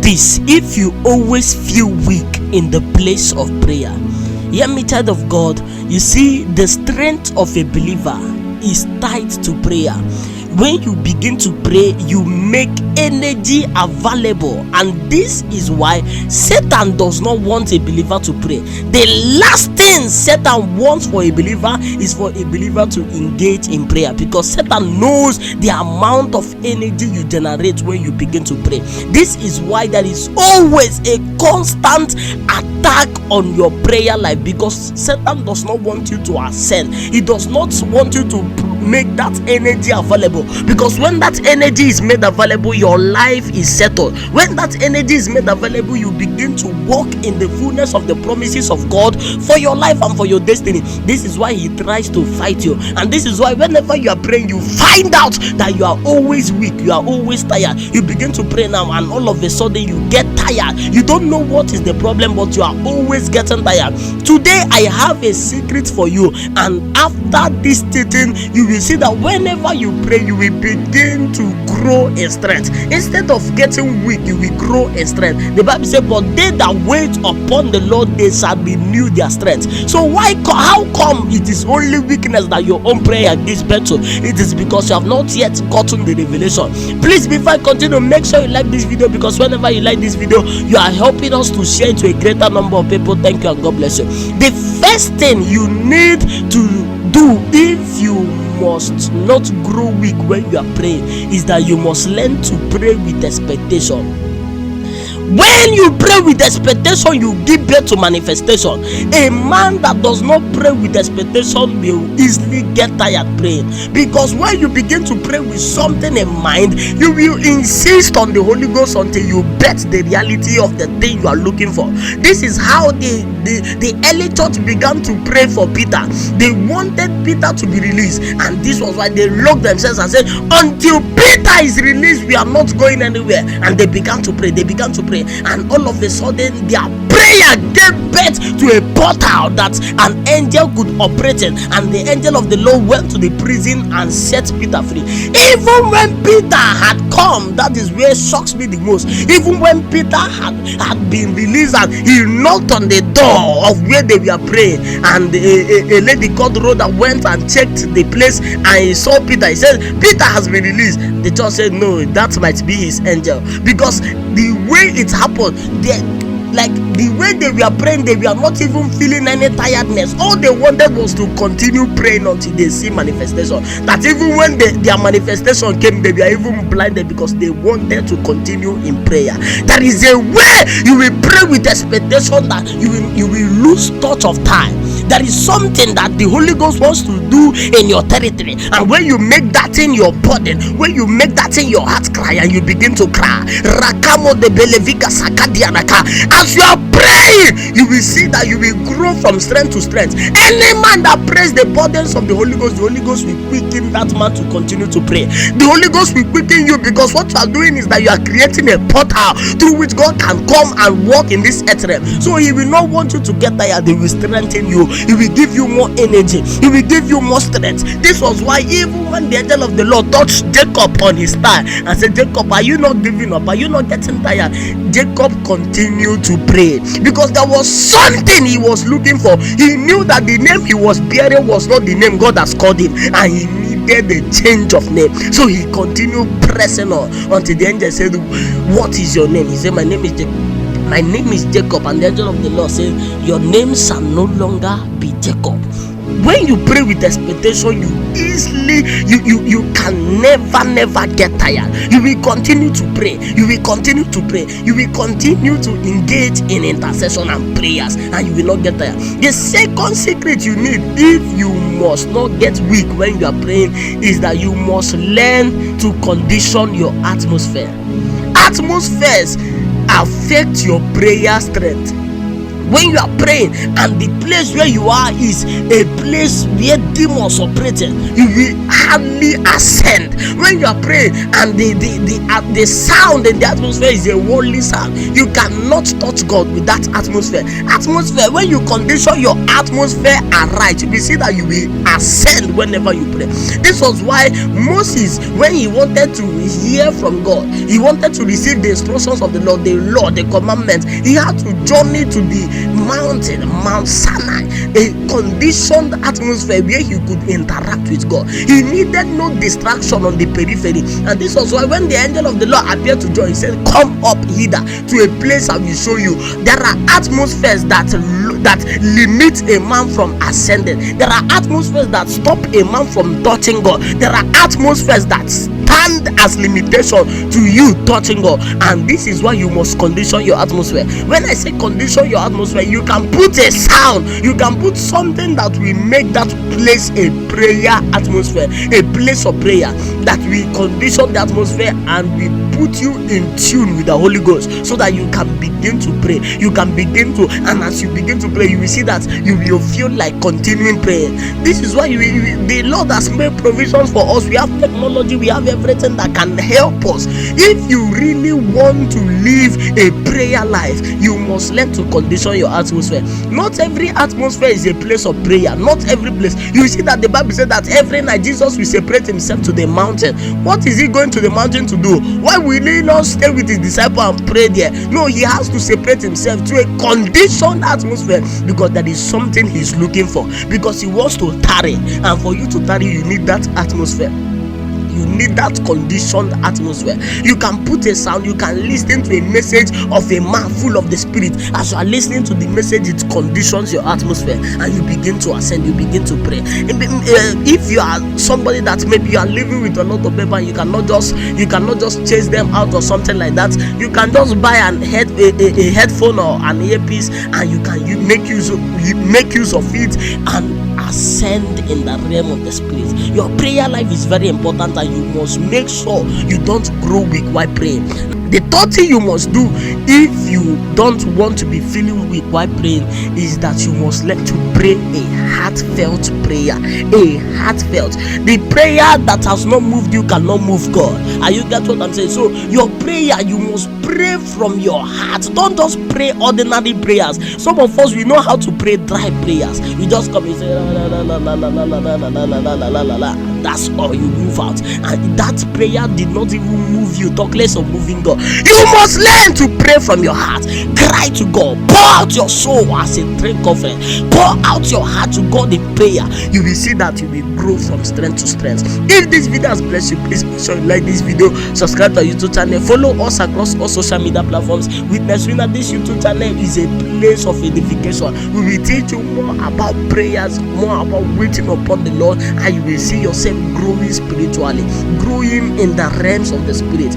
this: if you always feel weak in the place of prayer, hear me, child of God, you see, the strength of a believer is tied to prayer. When you begin to pray, you make energy available, and this is why Satan does not want a believer to pray. The last thing Satan wants for a believer is for a believer to engage in prayer, because Satan knows the amount of energy you generate when you begin to pray. This is why there is always a constant attack on your prayer life, because Satan does not want you to ascend. He does not want you to make that energy available, because when that energy is made available, your life is settled. When that energy is made available, you begin to walk in the fullness of the promises of God for your life and for your destiny. This is why he tries to fight you, and this is why whenever you are praying, you find out that you are always weak, you are always tired. You begin to pray now, and all of a sudden you get tired. You don't know what is the problem, but you are always getting tired. Today I have a secret for you, and after this teaching, you will see that whenever you pray, you will begin to grow in strength. Instead of getting weak, you will grow in strength. The Bible says, but they that wait upon the Lord, they shall renew their strength. So how come it is only weakness that your own prayer gives birth to? It is because you have not yet gotten the revelation. Please, before I continue, make sure you like this video, because whenever you like this video, you are helping us to share it to a greater number of people. Thank you, and God bless you. The first thing you need to do, if you must not grow weak when you are praying, is that you must learn to pray with expectation. When you pray with expectation, you give birth to manifestation. A man that does not pray with expectation will easily get tired praying, because when you begin to pray with something in mind, you will insist on the Holy Ghost until you bet the reality of the thing you are looking for. This is how the early church began to pray for Peter. They wanted Peter to be released, and this was why they locked themselves and said, until Peter is released, we are not going anywhere. And they began to pray, and all of a sudden their prayer gave birth to a portal that an angel could operate in, and the angel of the Lord went to the prison and set Peter free. Even when Peter had come, that is where shocks me the most. Even when Peter had been released and he knocked on the door of where they were praying, and a lady called Rhoda went and checked the place, and he saw Peter. He said, Peter has been released. The church said, no, that might be his angel, because the way it happened, the way they were praying, they were not even feeling any tiredness. All they wanted was to continue praying until they see manifestation. That even when their manifestation came, they were even blinded, because they wanted to continue in prayer. There is a way you will pray with expectation that you will lose touch of time. There is something that the Holy Ghost wants to do in your territory, and when you make that thing your burden, when you make that thing your heart cry, and you begin to cry, Rakamo de Belevika Sakadianaka, as you are praying, you will see that you will grow from strength to strength. Any man that prays the burdens of the Holy Ghost will quicken that man to continue to pray. The Holy Ghost will quicken you, because what you are doing is that you are creating a portal through which God can come and walk in this earth realm. So he will not want you to get tired. He will strengthen you. He will give you more energy. He will give you more strength. This was why even when the angel of the Lord touched Jacob on his thigh and said, Jacob, are you not giving up? Are you not getting tired? Jacob continued to pray, because there was something he was looking for. He knew that the name he was bearing was not the name God has called him, and he needed a change of name. So he continued pressing on until the angel said, what is your name? He said, my name is Jacob. My name is Jacob. And the angel of the Lord said, your name shall no longer be Jacob. When you pray with expectation, you can never get tired. You will continue to pray. You will continue to pray. You will continue to engage in intercession and prayers, and you will not get tired. The second secret you need, if you must not get weak when you are praying, is that you must learn to condition your atmosphere. Atmospheres affect your prayer strength. When you are praying and the place where you are is a place where demons operating, you will hardly ascend. When you are praying and the sound in the atmosphere is a worldly sound, you cannot touch God with that atmosphere. When you condition your atmosphere aright, you will see that you will ascend whenever you pray. This was why Moses, when he wanted to hear from God, he wanted to receive the instructions of the Lord, the commandments, he had to journey to the mountain, Mount Sinai, a conditioned atmosphere where he could interact with God. He needed no distraction on the periphery. And this was why when the angel of the Lord appeared to John, he said, "Come up hither to a place I will show you." There are atmospheres that limit a man from ascending. There are atmospheres that stop a man from touching God. There are atmospheres that stand as limitation to you touching God. And this is why you must condition your atmosphere. When I say condition your atmosphere, you can put a sound, you can put something that will make that place a prayer atmosphere, a place of prayer, that will condition the atmosphere and will put you in tune with the Holy Ghost, so that you can begin to pray. You can begin to, and as you begin to pray, you will see that you will feel like continuing praying. This is why the Lord has made provisions for us. We have technology, we have everything that can help us. If you really want to live a prayer life, you must learn to condition your atmosphere. Not every atmosphere is a place of prayer. Not every place. You see that the Bible said that every night Jesus will separate himself to the mountain. What is he going to the mountain to do? Why will he not stay with his disciple and pray there? No, he has to separate himself to a conditioned atmosphere, because that is something he's looking for, because he wants to tarry. And for you to tarry, you need that atmosphere. You need that conditioned atmosphere. You can put a sound, you can listen to a message of a man full of the Spirit. As you are listening to the message, it conditions your atmosphere and you begin to ascend, you begin to pray. If you are somebody that maybe you are living with a lot of people, you cannot just chase them out or something like that, you can just buy a headphone or an earpiece, and you can make use of it and ascend in the realm of the Spirit. Your prayer life is very important, and you must make sure you don't grow weak while praying. The third thing you must do if you don't want to be feeling weak while praying is that you must learn to pray a heartfelt prayer. A heartfelt. The prayer that has not moved you cannot move God. Are you get what I'm saying? So your prayer, you must pray from your heart. Don't just pray ordinary prayers. Some of us, we know how to pray dry prayers. We just come and say la la la la la la la la la la la la la la. That's all you move out, and that prayer did not even move you, talk less of moving God. You must learn to pray from your heart. Cry to God. Pour out your soul as a drink offering. Pour out your heart to God in prayer. You will see that you will grow from strength to strength. If this video has blessed you, please make sure you like this video, subscribe to our YouTube channel, follow us across all social media platforms. Witness Winner, this YouTube channel is a place of edification. We will teach you more about prayers, more about waiting upon the Lord, and you will see yourself growing spiritually, growing in the realms of the Spirit.